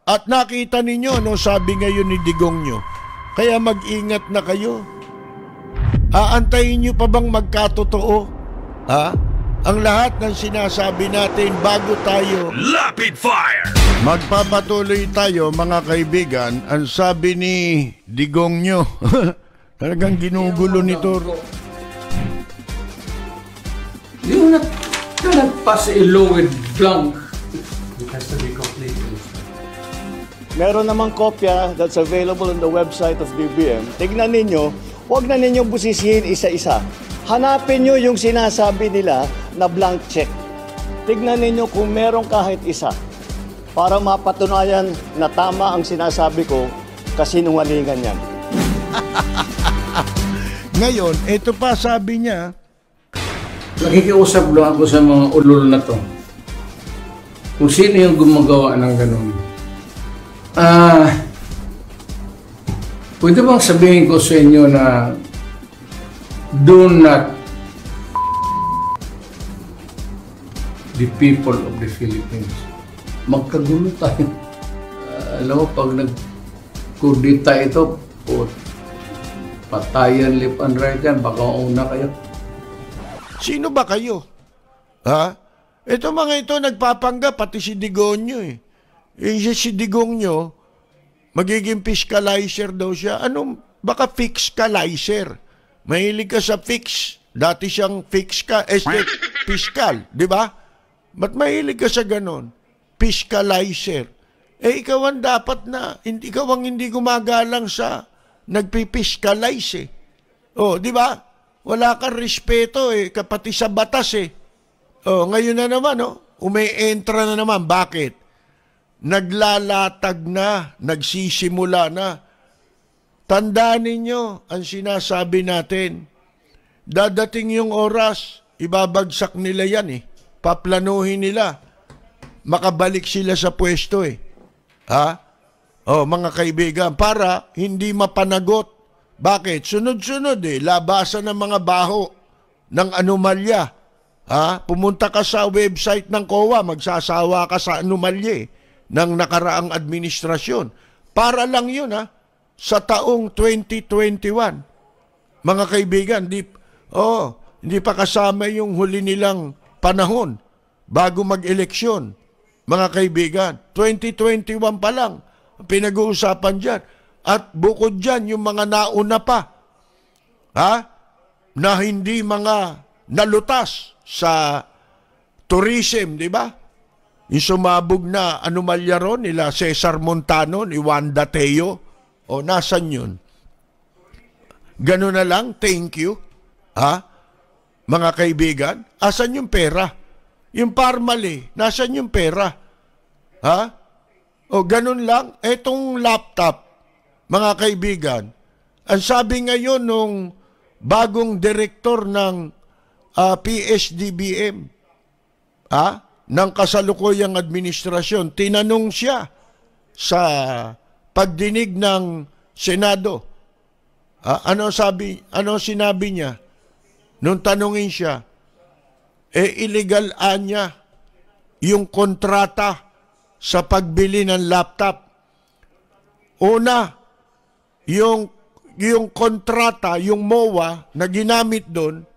At nakita ninyo, no, sabi ngayon ni Digong nyo, kaya mag-ingat na kayo. Aantayin nyo pa bang magkatotoo? Ha? Ang lahat ng sinasabi natin bago tayo Rapid Fire! magpapatuloy tayo, mga kaibigan. Ang sabi ni Digong nyo, talagang ginugulo nito. You cannot pass a law with blank. It has to be complete. Meron namang kopya that's available on the website of BBM. Tignan ninyo, huwag na ninyong busisihin isa-isa. Hanapin nyo yung sinasabi nila na blank check. Tignan ninyo kung meron kahit isa para mapatunayan na tama ang sinasabi ko, kasinungalingan yan. Ngayon, ito pa sabi niya, Nakikiusap lang ako sa mga ulol na to. Kung sino yung gumagawa ng ganun. Pwede bang sabihin ko sa inyo na do not the people of the Philippines. Magkagulo tayo. Alam mo, pag nag-kudita ito, patayan, lip and right yan, baka una kayo. sino ba kayo? Ha? Ito mga ito nagpapanggap, pati si Digong nyo eh. Si Digong nyo, magiging fiscalizer daw siya. Anong, baka fiscalizer? Mahilig ka sa fix. Dati siyang fiscal, di ba? Ba't mahilig ka sa ganon? Fiscalizer. Ikaw ang dapat na, ikaw ang hindi gumagalang sa nagpipiskalize eh. Di ba? Wala kang respeto eh, kapati sa batas eh. Ngayon na naman, umi-entra na naman. Bakit? Naglalatag na, nagsisimula na. Tandaan ninyo ang sinasabi natin. Dadating yung oras, ibabagsak nila yan eh. Paplanuhin nila. Makabalik sila sa pwesto eh. Ha? Mga kaibigan, para hindi mapanagot. Bakit? Sunod-sunod eh. Labasan ng mga baho ng anomalya. Ha? Pumunta ka sa website ng COA, magsasawa ka sa anomalya eh, ng nakaraang administrasyon. Para lang yun ha, sa taong 2021. Mga kaibigan, hindi pa kasama yung huli nilang panahon bago mag-eleksyon. Mga kaibigan, 2021 pa lang, pinag-uusapan dyan. At bukod dyan, yung mga nauna pa, na hindi mga nalutas sa tourism, di ba? Yung sumabog na anomalya ron, nila Cesar Montano, ni Wanda Teo, nasan yun? Ganun na lang, thank you. Mga kaibigan, asan yung pera? Yung Parmali, nasan yung pera? Ganun lang, etong laptop, mga kaibigan, ang sabi ngayon nung bagong direktor ng PSDBM, ng kasalukuyang administrasyon, tinanong siya sa pagdinig ng Senado. Ano sinabi niya? Nung tanungin siya, illegal niya yung kontrata sa pagbili ng laptop. Una, yung kontrata, yung MOA na ginamit doon,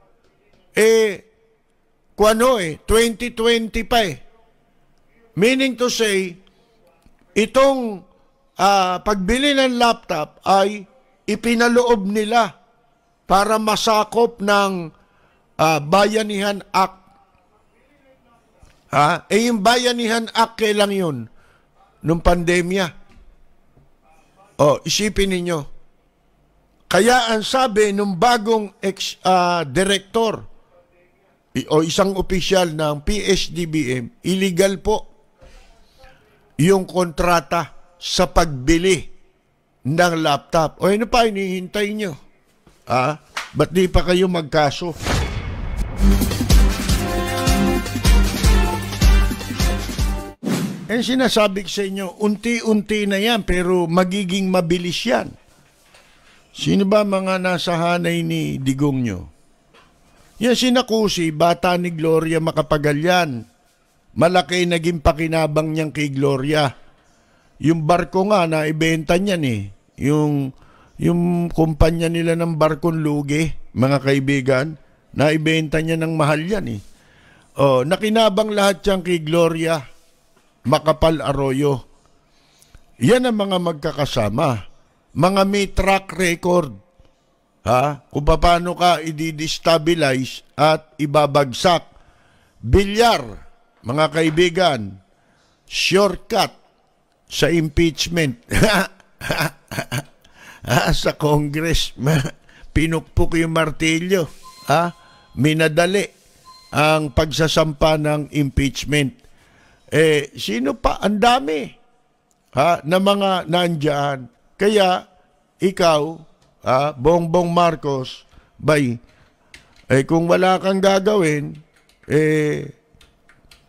2020 pa eh. Meaning to say, itong pagbili ng laptop ay ipinaloob nila para masakop ng Bayanihan Act. Yung Bayanihan Act, kailan yun? Nung pandemya. Isipin ninyo. Kaya ang sabi nung bagong director o isang opisyal ng PSDBM, illegal po yung kontrata sa pagbili ng laptop. Ano pa hinihintay nyo? Ba't di pa kayo magkaso? Sinasabi ko sa inyo, unti-unti na yan, pero magiging mabilis yan. Sino ba mga nasa hanay ni Digong nyo? Yan si Nakusi, bata ni Gloria Macapagal yan. Malaki naging pakinabang niyang kay Gloria. yung barko nga na ibenta niyan eh. Yung kumpanya nila ng barkong lugi, mga kaibigan, na ibenta niya ng mahal yan eh. Nakinabang lahat yan kay Gloria Macapagal Arroyo. Yan ang mga magkakasama. Mga may track record. Kung paano ka i-destabilize at ibabagsak. Bilyar, mga kaibigan, shortcut sa impeachment. Sa Congress, pinukpok yung martilyo. Minadali ang pagsasampa ng impeachment. Sino pa? Ang dami na mga nandyan. Kaya, ikaw, Bongbong Marcos, kung wala kang gagawin,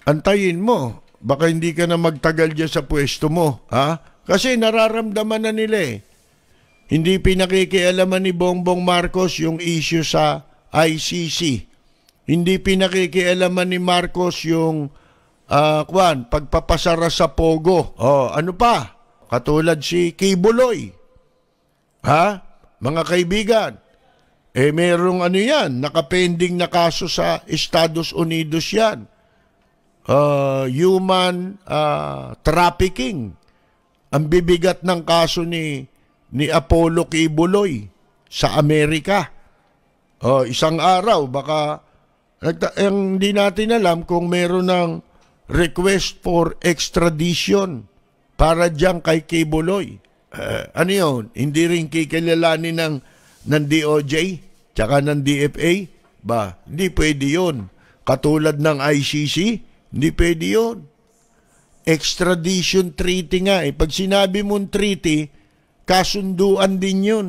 antayin mo. Baka hindi ka na magtagal dyan sa pwesto mo. Kasi nararamdaman na nila eh. Hindi pinakikialaman ni Bongbong Marcos yung issue sa ICC. Hindi pinakikialaman ni Marcos yung pagpapasara sa Pogo. Ano pa? Katulad si Kibuloy. Mga kaibigan. Merong yan, nakapending na kaso sa Estados Unidos yan. Human trafficking. Ang bibigat ng kaso ni Apollo Kibuloy sa Amerika. Isang araw, baka hindi natin alam kung meron ng request for extradition para dyan kay Kibuloy. Ano yun? Hindi rin kikilalanin ng DOJ tsaka ng DFA? Hindi pwede yun. Katulad ng ICC, hindi pwede yun. Extradition treaty nga. Pag sinabi mong treaty, kasunduan din yun.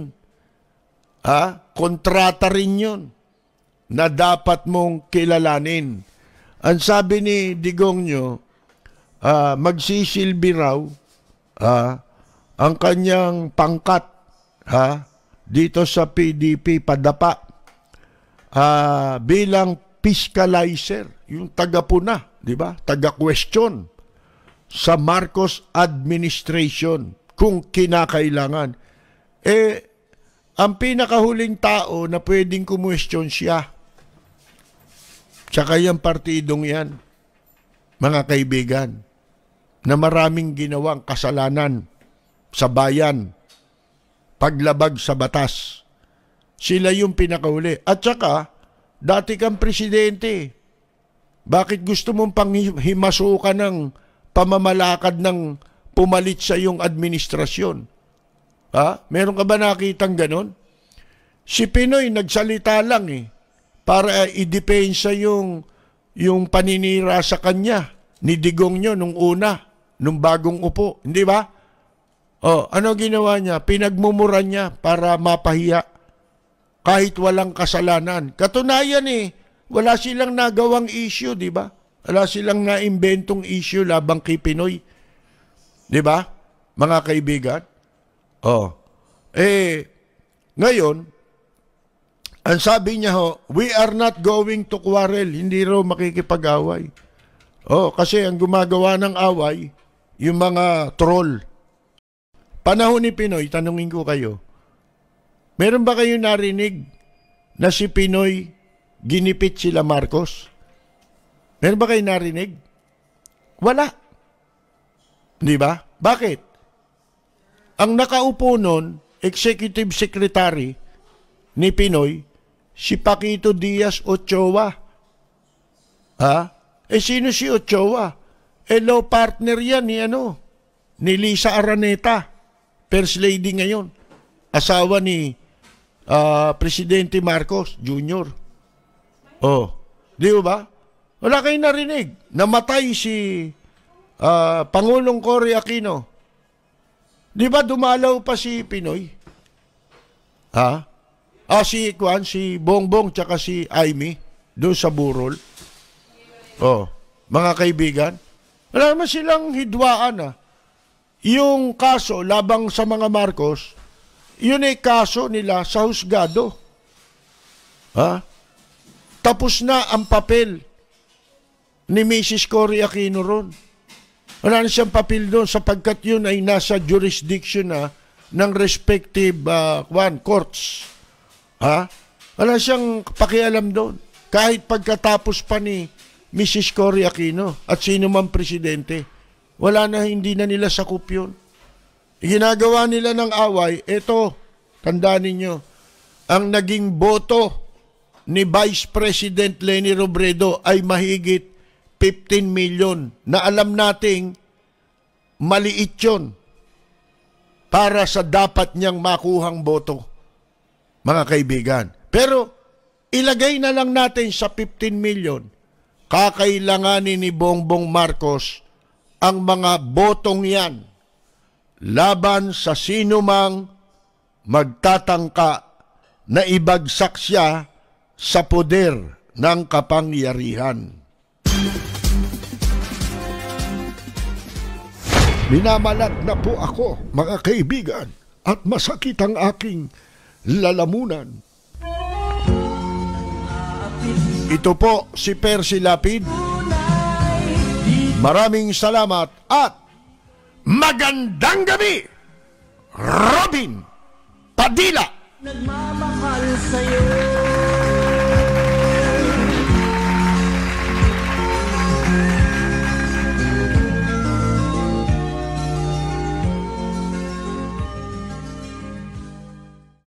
Kontrata rin yun na dapat mong kilalanin. Ang sabi ni Digongyo, magsisilbi raw ang kanyang pangkat dito sa PDP padapa bilang fiscalizer, yung taga-puna, di ba? Taga-question sa Marcos administration kung kinakailangan. Ang pinakahuling tao na pwedeng kumwestiyon siya. Tsaka yung partidong yan, mga kaibigan, na maraming ginawang kasalanan sa bayan, paglabag sa batas. Sila yung pinakahuli. At saka, dati kang presidente. Bakit gusto mong panghimasukan ng pamamalakad ng pumalit sa iyong administrasyon? Meron ka ba nakitang ganon? Si Pinoy nagsalita lang para idepensa yung paninira sa kanya ni Digongyo nung una, nung bagong upo. Hindi ba? Ano ginawa niya? Pinagmumura niya para mapahiya kahit walang kasalanan. Katunayan wala silang nagawang issue, di ba? Wala silang naimbentong issue labang kay Pinoy. Di ba? Mga kaibigan? Ngayon, ang sabi niya we are not going to quarrel. Hindi raw makikipag-away. Kasi ang gumagawa ng away, yung mga troll. Panahon ni Pinoy, tanungin ko kayo, meron ba kayo narinig na si Pinoy ginipit sila Marcos? Meron ba kayo narinig? Wala. Di ba? Bakit? Ang nakaupo nun, executive secretary ni Pinoy, si Paquito Diaz Ochoa. Sino si Ochoa? Law partner yan ni Lisa Araneta, First Lady ngayon. Asawa ni Presidente Marcos Jr. Di ba? Wala kayong narinig. Namatay si Pangulong Cory Aquino. Di ba dumalaw pa si Pinoy? Si Bongbong tsaka si Aimee doon sa burol. Mga kaibigan, wala naman silang hidwaan Yung kaso labang sa mga Marcos, yun ay kaso nila sa husgado. Tapos na ang papel ni Mrs. Cory Aquino ron. Wala na siyang papel doon sapagkat yun ay nasa jurisdiction na ng respective courts. Ha? Wala siyang pakialam doon. Kahit pagkatapos pa ni Mrs. Cory Aquino at sino man presidente, wala na, hindi na nila sakup yun. Ginagawa nila ng away, eto, tandaan ninyo, ang naging boto ni Vice President Leni Robredo ay mahigit 15 million na alam nating maliit yun para sa dapat niyang makuhang boto, mga kaibigan. Pero ilagay na lang natin sa 15 million, kakailanganin ni Bongbong Marcos ang mga botong yan laban sa sinumang magtatangka na ibagsak siya sa poder ng kapangyarihan. Minamalat na po ako, mga kaibigan, at masakit ang aking lalamunan. Ito po si Percy Lapid. Maraming salamat at magandang gabi, Robin Padilla. Nagmamahal sa'yo.